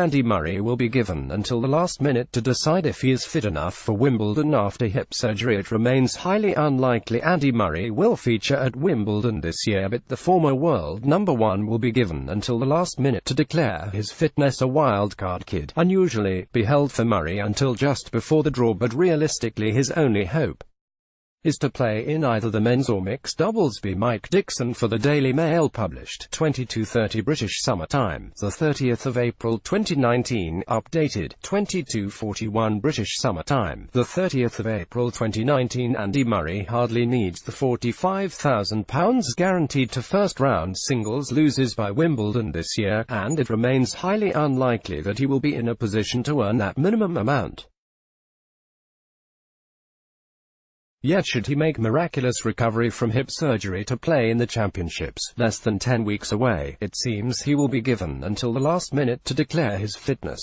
Andy Murray will be given until the last minute to decide if he is fit enough for Wimbledon after hip surgery. It remains highly unlikely Andy Murray will feature at Wimbledon this year, but the former world number one will be given until the last minute to declare his fitness. A wildcard kid unusually be held for Murray until just before the draw, but realistically his only hope is to play in either the men's or mixed doubles. B. Mike Dixon for the Daily Mail, published 22:30 British Summer Time, the 30th of April 2019, updated 22:41 British Summer Time, the 30th of April 2019. Andy Murray hardly needs the £45,000 guaranteed to first-round singles losers by Wimbledon this year, and it remains highly unlikely that he will be in a position to earn that minimum amount. Yet should he make miraculous recovery from hip surgery to play in the championships, less than 10 weeks away, it seems he will be given until the last minute to declare his fitness.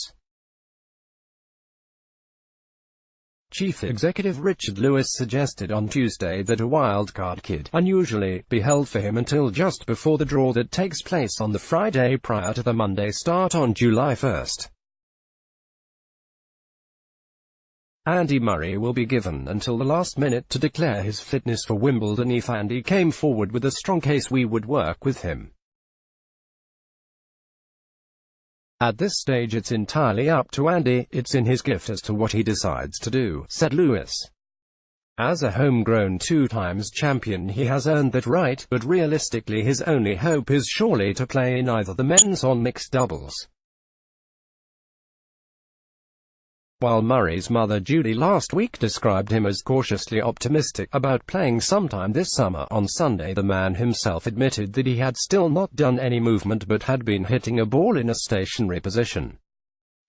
Chief Executive Richard Lewis suggested on Tuesday that a wildcard kid unusually be held for him until just before the draw that takes place on the Friday prior to the Monday start on July 1. Andy Murray will be given until the last minute to declare his fitness for Wimbledon. If Andy came forward with a strong case, we would work with him. At this stage it's entirely up to Andy, it's in his gift as to what he decides to do, said Lewis. As a homegrown two-times champion he has earned that right, but realistically his only hope is surely to play in either the men's or mixed doubles. While Murray's mother Judy last week described him as cautiously optimistic about playing sometime this summer, on Sunday the man himself admitted that he had still not done any movement but had been hitting a ball in a stationary position.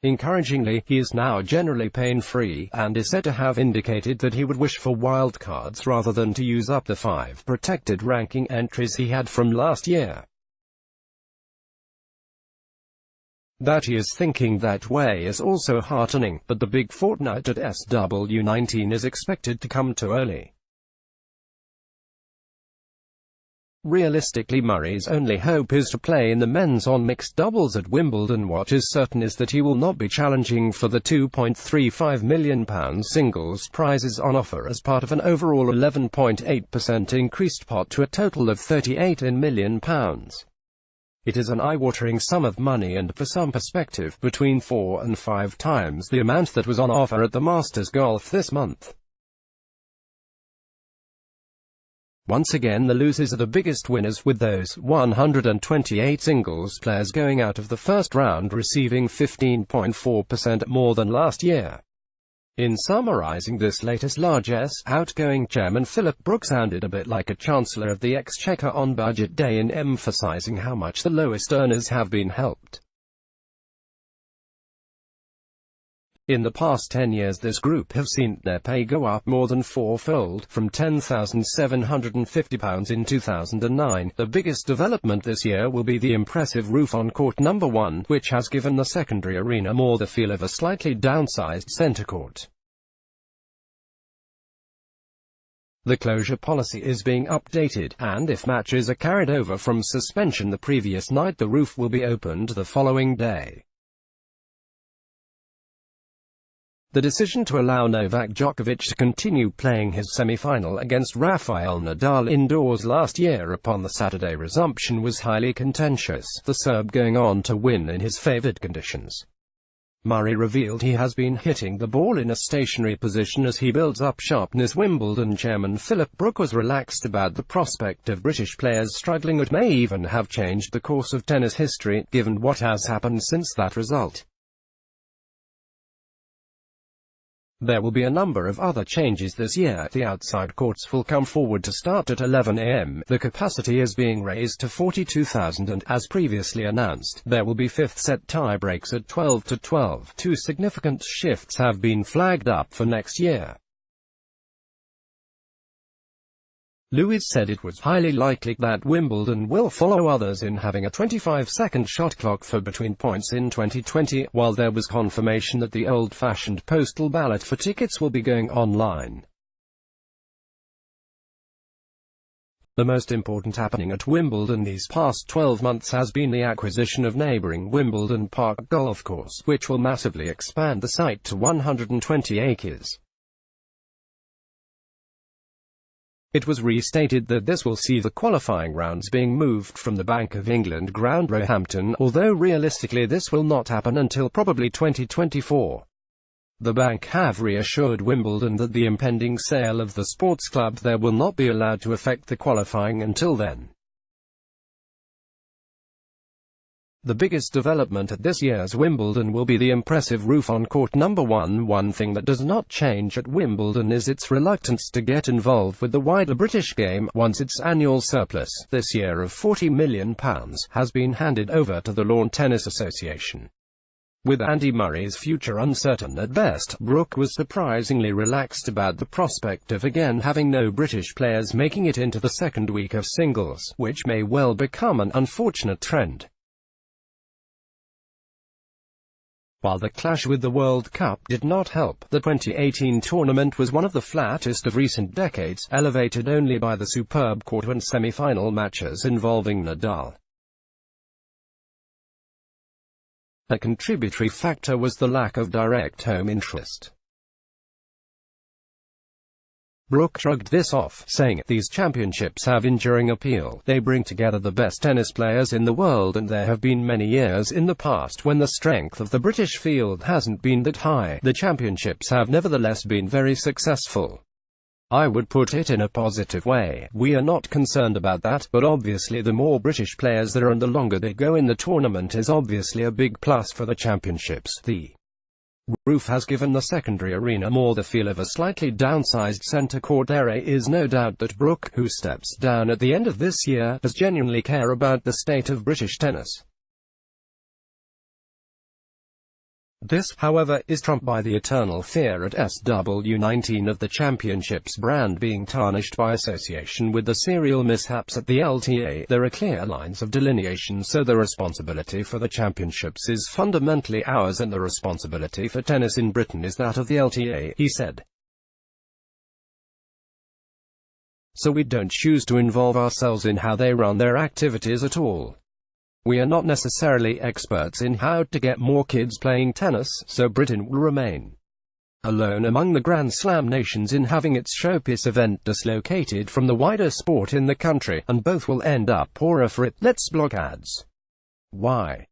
Encouragingly, he is now generally pain-free, and is said to have indicated that he would wish for wildcards rather than to use up the 5 protected ranking entries he had from last year. That he is thinking that way is also heartening, but the big fortnight at SW19 is expected to come too early. Realistically, Murray's only hope is to play in the men's on mixed doubles at Wimbledon. What is certain is that he will not be challenging for the £2.35 million singles prizes on offer as part of an overall 11.8% increased pot to a total of £38 million. It is an eye-watering sum of money and, for some perspective, between 4 and 5 times the amount that was on offer at the Masters Golf this month. Once again the losers are the biggest winners, with those 128 singles players going out of the first round receiving 15.4% more than last year. In summarizing this latest largesse, outgoing chairman Philip Brooks sounded a bit like a Chancellor of the Exchequer on Budget Day in emphasizing how much the lowest earners have been helped. In the past 10 years this group have seen their pay go up more than fourfold, from £10,750 in 2009. The biggest development this year will be the impressive roof on court number 1, which has given the secondary arena more the feel of a slightly downsized centre court. The closure policy is being updated, and if matches are carried over from suspension the previous night, the roof will be opened the following day. The decision to allow Novak Djokovic to continue playing his semi-final against Rafael Nadal indoors last year upon the Saturday resumption was highly contentious, the Serb going on to win in his favoured conditions. Murray revealed he has been hitting the ball in a stationary position as he builds up sharpness. Wimbledon chairman Philip Brooks was relaxed about the prospect of British players struggling. It may even have changed the course of tennis history, given what has happened since that result. There will be a number of other changes this year. The outside courts will come forward to start at 11 a.m. The capacity is being raised to 42,000 and, as previously announced, there will be fifth set tie breaks at 12 to 12. 2 significant shifts have been flagged up for next year. Lewis said it was highly likely that Wimbledon will follow others in having a 25-second shot clock for between points in 2020, while there was confirmation that the old-fashioned postal ballot for tickets will be going online. The most important happening at Wimbledon these past 12 months has been the acquisition of neighbouring Wimbledon Park Golf Course, which will massively expand the site to 120 acres. It was restated that this will see the qualifying rounds being moved from the Bank of England ground Roehampton, although realistically this will not happen until probably 2024. The bank have reassured Wimbledon that the impending sale of the sports club there will not be allowed to affect the qualifying until then. The biggest development at this year's Wimbledon will be the impressive roof on court number 1. One thing that does not change at Wimbledon is its reluctance to get involved with the wider British game, once its annual surplus, this year of £40 million, has been handed over to the Lawn Tennis Association. With Andy Murray's future uncertain at best, Brooke was surprisingly relaxed about the prospect of again having no British players making it into the second week of singles, which may well become an unfortunate trend. While the clash with the World Cup did not help, the 2018 tournament was one of the flattest of recent decades, elevated only by the superb quarter and semi-final matches involving Nadal. A contributory factor was the lack of direct home interest. Brooke shrugged this off, saying, "These championships have enduring appeal. They bring together the best tennis players in the world, and there have been many years in the past when the strength of the British field hasn't been that high. The championships have nevertheless been very successful. I would put it in a positive way. We are not concerned about that, but obviously the more British players there are and the longer they go in the tournament is obviously a big plus for the championships. The roof has given the secondary arena more the feel of a slightly downsized centre court. There is no doubt that Brooke, who steps down at the end of this year, does genuinely care about the state of British tennis. This, however, is trumped by the eternal fear at SW19 of the championship's brand being tarnished by association with the serial mishaps at the LTA. There are clear lines of delineation, so the responsibility for the championships is fundamentally ours and the responsibility for tennis in Britain is that of the LTA, he said. So we don't choose to involve ourselves in how they run their activities at all. We are not necessarily experts in how to get more kids playing tennis, so Britain will remain alone among the Grand Slam nations in having its showpiece event dislocated from the wider sport in the country, and both will end up poorer for it. Let's block ads. Why?